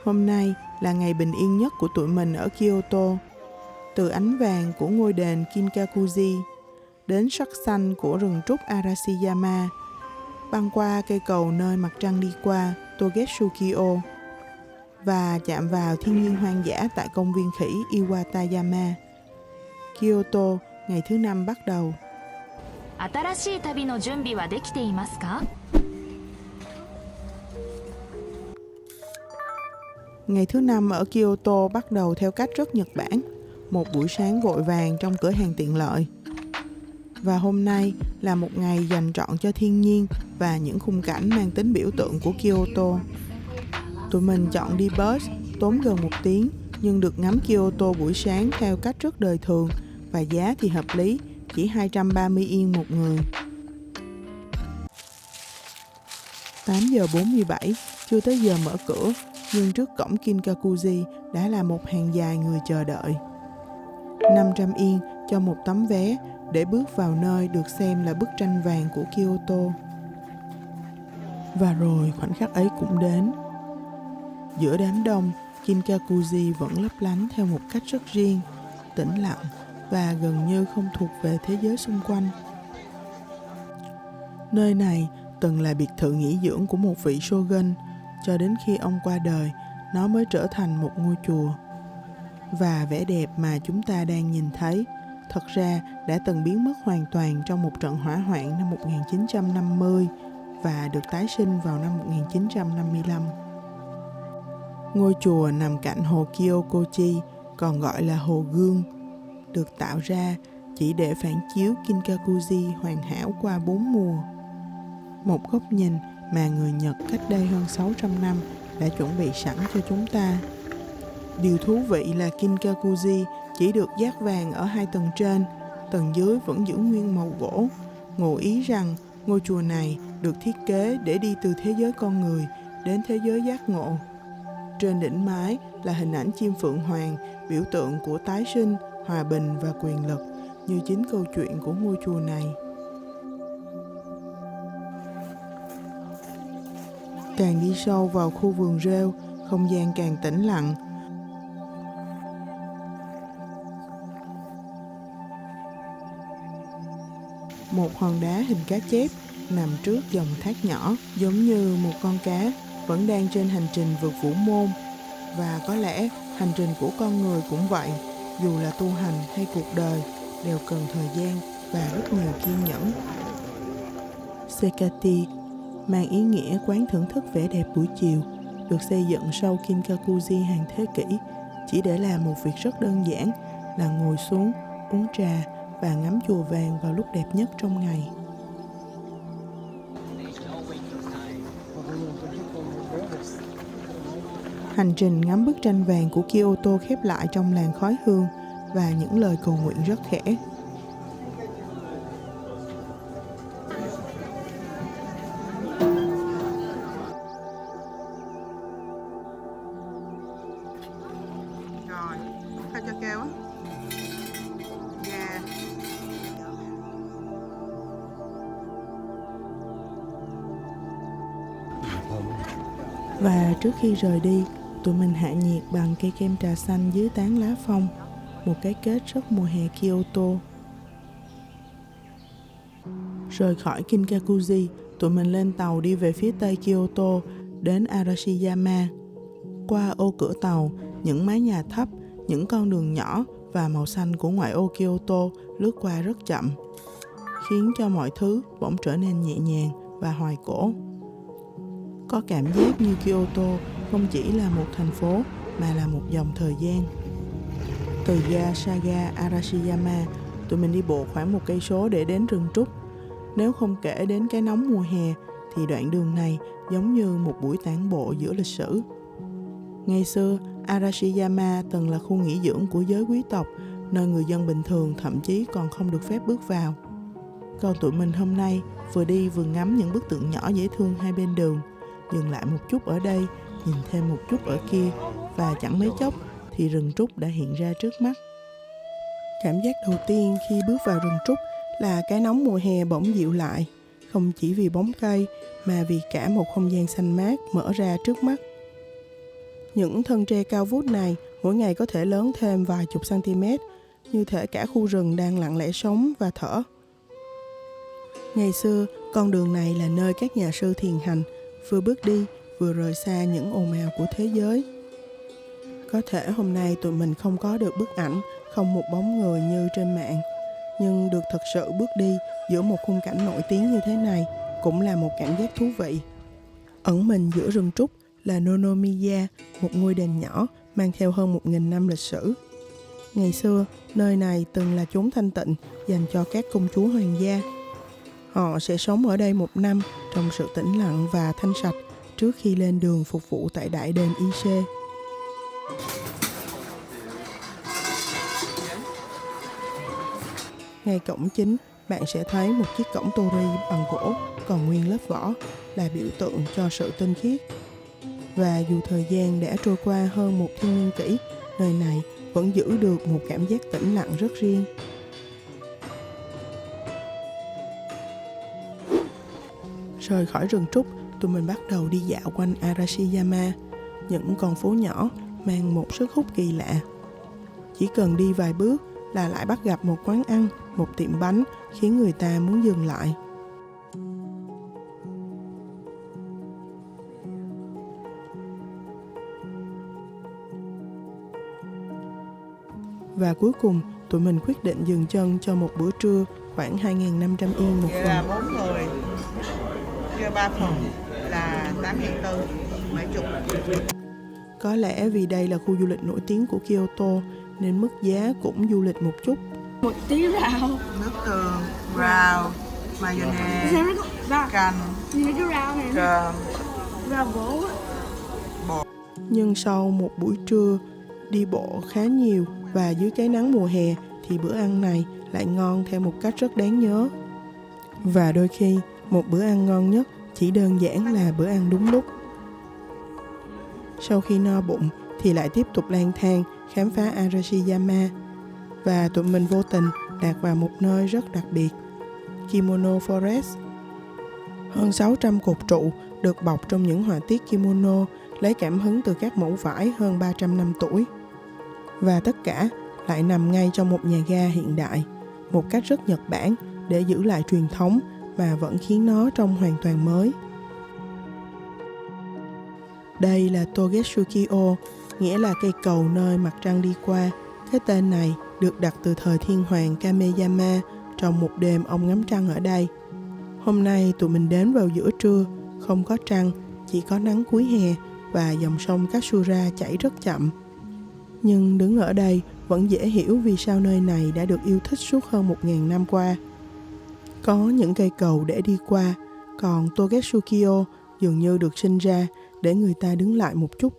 Hôm nay là ngày bình yên nhất của tụi mình ở Kyoto. Từ ánh vàng của ngôi đền Kinkakuji đến sắc xanh của rừng trúc Arashiyama, băng qua cây cầu nơi mặt trăng đi qua Togetsukyo và chạm vào thiên nhiên hoang dã tại công viên khỉ Iwatayama. Kyoto, ngày thứ 5 bắt đầu. 新しい旅の準備はできていますか? Ngày thứ 5 ở Kyoto bắt đầu theo cách rất Nhật Bản, một buổi sáng vội vàng trong cửa hàng tiện lợi. Và hôm nay là một ngày dành trọn cho thiên nhiên và những khung cảnh mang tính biểu tượng của Kyoto. Tụi mình chọn đi bus, tốn gần 1 tiếng, nhưng được ngắm Kyoto buổi sáng theo cách rất đời thường và giá thì hợp lý, chỉ 230 yên một người. 8 giờ 47, chưa tới giờ mở cửa, nhưng trước cổng Kinkakuji đã là một hàng dài người chờ đợi. 500 yên cho một tấm vé để bước vào nơi được xem là bức tranh vàng của Kyoto. Và rồi khoảnh khắc ấy cũng đến. Giữa đám đông, Kinkakuji vẫn lấp lánh theo một cách rất riêng, tĩnh lặng và gần như không thuộc về thế giới xung quanh. Nơi này từng là biệt thự nghỉ dưỡng của một vị shogun, cho đến khi ông qua đời, nó mới trở thành một ngôi chùa. Và vẻ đẹp mà chúng ta đang nhìn thấy, thật ra đã từng biến mất hoàn toàn trong một trận hỏa hoạn năm 1950 và được tái sinh vào năm 1955. Ngôi chùa nằm cạnh hồ Kyokochi, còn gọi là hồ Gương, được tạo ra chỉ để phản chiếu Kinkakuji hoàn hảo qua 4 mùa. Một góc nhìn mà người Nhật cách đây hơn 600 năm đã chuẩn bị sẵn cho chúng ta. Điều thú vị là Kinkakuji chỉ được dát vàng ở 2 tầng trên, tầng dưới vẫn giữ nguyên màu gỗ, ngụ ý rằng ngôi chùa này được thiết kế để đi từ thế giới con người đến thế giới giác ngộ. Trên đỉnh mái là hình ảnh chim phượng hoàng, biểu tượng của tái sinh, hòa bình và quyền lực, như chính câu chuyện của ngôi chùa này. Càng đi sâu vào khu vườn rêu, không gian càng tĩnh lặng. Một hòn đá hình cá chép nằm trước dòng thác nhỏ, giống như một con cá vẫn đang trên hành trình vượt vũ môn. Và có lẽ hành trình của con người cũng vậy, dù là tu hành hay cuộc đời, đều cần thời gian và rất nhiều kiên nhẫn. Sekati mang ý nghĩa quán thưởng thức vẻ đẹp buổi chiều, được xây dựng sau Kinkakuji hàng thế kỷ, chỉ để làm một việc rất đơn giản là ngồi xuống, uống trà và ngắm chùa vàng vào lúc đẹp nhất trong ngày. Hành trình ngắm bức tranh vàng của Kyoto khép lại trong làn khói hương và những lời cầu nguyện rất khẽ. Rồi, sao cho kêu á? Yeah. Và trước khi rời đi, tụi mình hạ nhiệt bằng cây kem trà xanh dưới tán lá phong, một cái kết rất mùa hè Kyoto. Rời khỏi Kinkakuji, tụi mình lên tàu đi về phía tây Kyoto đến Arashiyama. Qua ô cửa tàu, những mái nhà thấp, những con đường nhỏ và màu xanh của ngoại ô Kyoto lướt qua rất chậm, khiến cho mọi thứ bỗng trở nên nhẹ nhàng và hoài cổ. Có cảm giác như Kyoto không chỉ là một thành phố mà là một dòng thời gian. Từ ga Saga Arashiyama, tụi mình đi bộ khoảng 1 cây số để đến rừng trúc. Nếu không kể đến cái nóng mùa hè thì đoạn đường này giống như một buổi tản bộ giữa lịch sử. Ngày xưa, Arashiyama từng là khu nghỉ dưỡng của giới quý tộc, nơi người dân bình thường thậm chí còn không được phép bước vào. Còn tụi mình hôm nay vừa đi vừa ngắm những bức tượng nhỏ dễ thương hai bên đường, dừng lại một chút ở đây, nhìn thêm một chút ở kia, và chẳng mấy chốc thì rừng trúc đã hiện ra trước mắt. Cảm giác đầu tiên khi bước vào rừng trúc là cái nóng mùa hè bỗng dịu lại, không chỉ vì bóng cây mà vì cả một không gian xanh mát mở ra trước mắt. Những thân tre cao vút này mỗi ngày có thể lớn thêm vài chục cm, như thể cả khu rừng đang lặng lẽ sống và thở. Ngày xưa, con đường này là nơi các nhà sư thiền hành, vừa bước đi, vừa rời xa những ồn ào của thế giới. Có thể hôm nay tụi mình không có được bức ảnh, không một bóng người như trên mạng, nhưng được thật sự bước đi giữa một khung cảnh nổi tiếng như thế này cũng là một cảm giác thú vị. Ẩn mình giữa rừng trúc là Nonomiya, một ngôi đền nhỏ mang theo hơn 1.000 năm lịch sử. Ngày xưa, nơi này từng là chốn thanh tịnh dành cho các công chúa hoàng gia. Họ sẽ sống ở đây 1 năm trong sự tĩnh lặng và thanh sạch trước khi lên đường phục vụ tại đại đền Ise. Ngay cổng chính, bạn sẽ thấy một chiếc cổng torii bằng gỗ còn nguyên lớp vỏ, là biểu tượng cho sự tinh khiết. Và dù thời gian đã trôi qua hơn 1 thiên niên kỷ, nơi này vẫn giữ được một cảm giác tĩnh lặng rất riêng. Rời khỏi rừng trúc, tụi mình bắt đầu đi dạo quanh Arashiyama, những con phố nhỏ mang một sức hút kỳ lạ. Chỉ cần đi vài bước là lại bắt gặp một quán ăn, một tiệm bánh khiến người ta muốn dừng lại. Và cuối cùng, tụi mình quyết định dừng chân cho một bữa trưa khoảng 2.500 yên một phần. Là 4 người, chia 3 phần là 84, 70. Có lẽ vì đây là khu du lịch nổi tiếng của Kyoto nên mức giá cũng du lịch một chút. Một tí rau, Nước tương, rau, mayonnaise, canh, cái rau này, cơm. rau bổ. Nhưng sau một buổi trưa đi bộ khá nhiều và dưới cái nắng mùa hè thì bữa ăn này lại ngon theo một cách rất đáng nhớ. Và đôi khi một bữa ăn ngon nhất chỉ đơn giản là bữa ăn đúng lúc. Sau khi no bụng thì lại tiếp tục lang thang khám phá Arashiyama. Và tụi mình vô tình lạc vào một nơi rất đặc biệt, Kimono Forest. Hơn 600 cột trụ được bọc trong những họa tiết kimono lấy cảm hứng từ các mẫu vải hơn 300 năm tuổi. Và tất cả lại nằm ngay trong một nhà ga hiện đại, một cách rất Nhật Bản để giữ lại truyền thống mà vẫn khiến nó trông hoàn toàn mới. Đây là Togetsuki-o, nghĩa là cây cầu nơi mặt trăng đi qua. Cái tên này được đặt từ thời thiên hoàng Kameyama trong một đêm ông ngắm trăng ở đây. Hôm nay tụi mình đến vào giữa trưa, không có trăng, chỉ có nắng cuối hè và dòng sông Katsura chảy rất chậm. Nhưng đứng ở đây vẫn dễ hiểu vì sao nơi này đã được yêu thích suốt hơn 1.000 năm qua. Có những cây cầu để đi qua, còn Togetsuki-o dường như được sinh ra để người ta đứng lại một chút.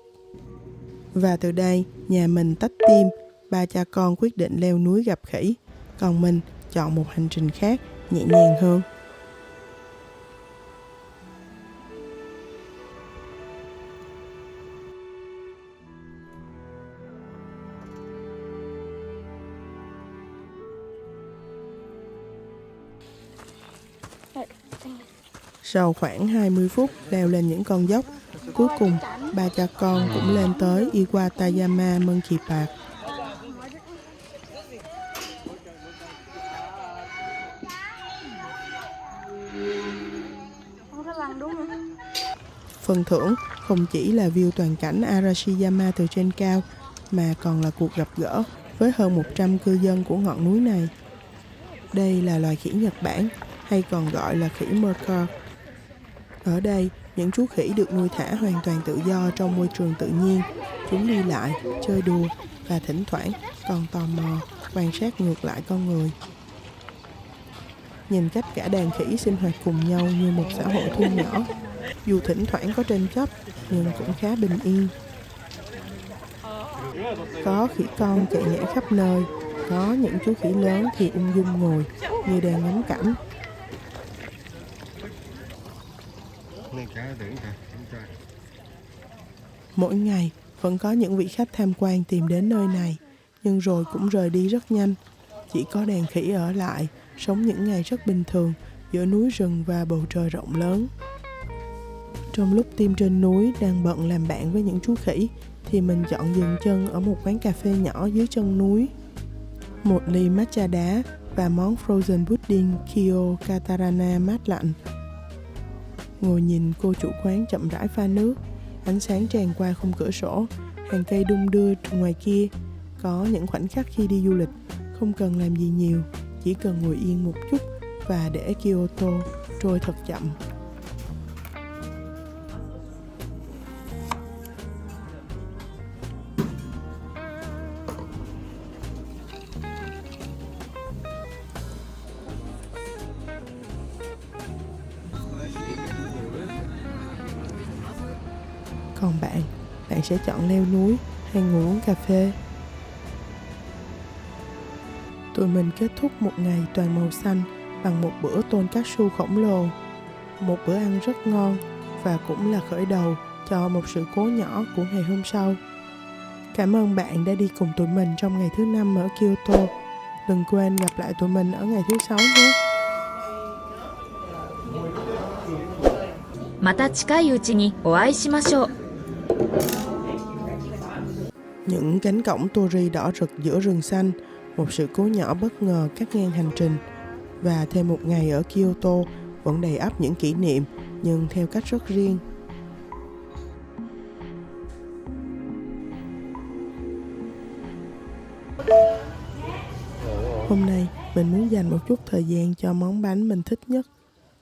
Và từ đây, nhà mình tách team, 3 cha con quyết định leo núi gặp khỉ, còn mình chọn một hành trình khác, nhẹ nhàng hơn. Sau khoảng 20 phút leo lên những con dốc, cuối cùng 3 cha con cũng lên tới Iwatayama Monkey Park. Phần thưởng không chỉ là view toàn cảnh Arashiyama từ trên cao, mà còn là cuộc gặp gỡ với hơn 100 cư dân của ngọn núi này. Đây là loài khỉ Nhật Bản, hay còn gọi là khỉ Merca. Ở đây, những chú khỉ được nuôi thả hoàn toàn tự do trong môi trường tự nhiên. Chúng đi lại, chơi đùa và thỉnh thoảng còn tò mò quan sát ngược lại con người. Nhìn cách cả đàn khỉ sinh hoạt cùng nhau như một xã hội thu nhỏ, dù thỉnh thoảng có tranh chấp nhưng cũng khá bình yên. Có khỉ con chạy nhảy khắp nơi, có những chú khỉ lớn thì ung dung ngồi như đang ngắm cảnh. Mỗi ngày vẫn có những vị khách tham quan tìm đến nơi này, nhưng rồi cũng rời đi rất nhanh. Chỉ có đàn khỉ ở lại, sống những ngày rất bình thường giữa núi rừng và bầu trời rộng lớn. Trong lúc team trên núi đang bận làm bạn với những chú khỉ thì mình chọn dừng chân ở một quán cà phê nhỏ dưới chân núi. Một ly matcha đá và món frozen pudding Kyo Katarana mát lạnh. Ngồi nhìn cô chủ quán chậm rãi pha nước, ánh sáng tràn qua khung cửa sổ, hàng cây đung đưa ngoài kia. Có những khoảnh khắc khi đi du lịch, không cần làm gì nhiều, chỉ cần ngồi yên một chút và để Kyoto trôi thật chậm. Còn bạn sẽ chọn leo núi hay ngồi uống cà phê? Tụi mình kết thúc một ngày toàn màu xanh bằng một bữa tonkatsu khổng lồ. Một bữa ăn rất ngon và cũng là khởi đầu cho một sự cố nhỏ của ngày hôm sau. Cảm ơn bạn đã đi cùng tụi mình trong ngày thứ 5 ở Kyoto. Đừng quên gặp lại tụi mình ở ngày thứ 6 nhé. また近いうちにお会いしましょう。 Những cánh cổng torii đỏ rực giữa rừng xanh, một sự cố nhỏ bất ngờ cắt ngang hành trình. Và thêm một ngày ở Kyoto vẫn đầy ắp những kỷ niệm, nhưng theo cách rất riêng. Hôm nay, mình muốn dành một chút thời gian cho món bánh mình thích nhất,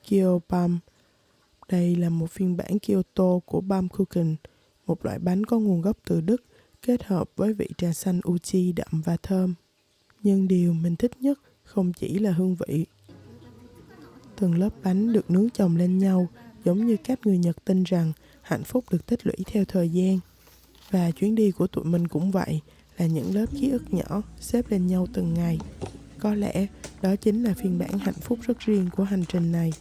Kyobam. Đây là một phiên bản Kyoto của Baumkuchen, một loại bánh có nguồn gốc từ Đức, kết hợp với vị trà xanh Uchi đậm và thơm. Nhưng điều mình thích nhất không chỉ là hương vị. Từng lớp bánh được nướng chồng lên nhau, giống như cách người Nhật tin rằng hạnh phúc được tích lũy theo thời gian. Và chuyến đi của tụi mình cũng vậy, là những lớp ký ức nhỏ xếp lên nhau từng ngày. Có lẽ đó chính là phiên bản hạnh phúc rất riêng của hành trình này.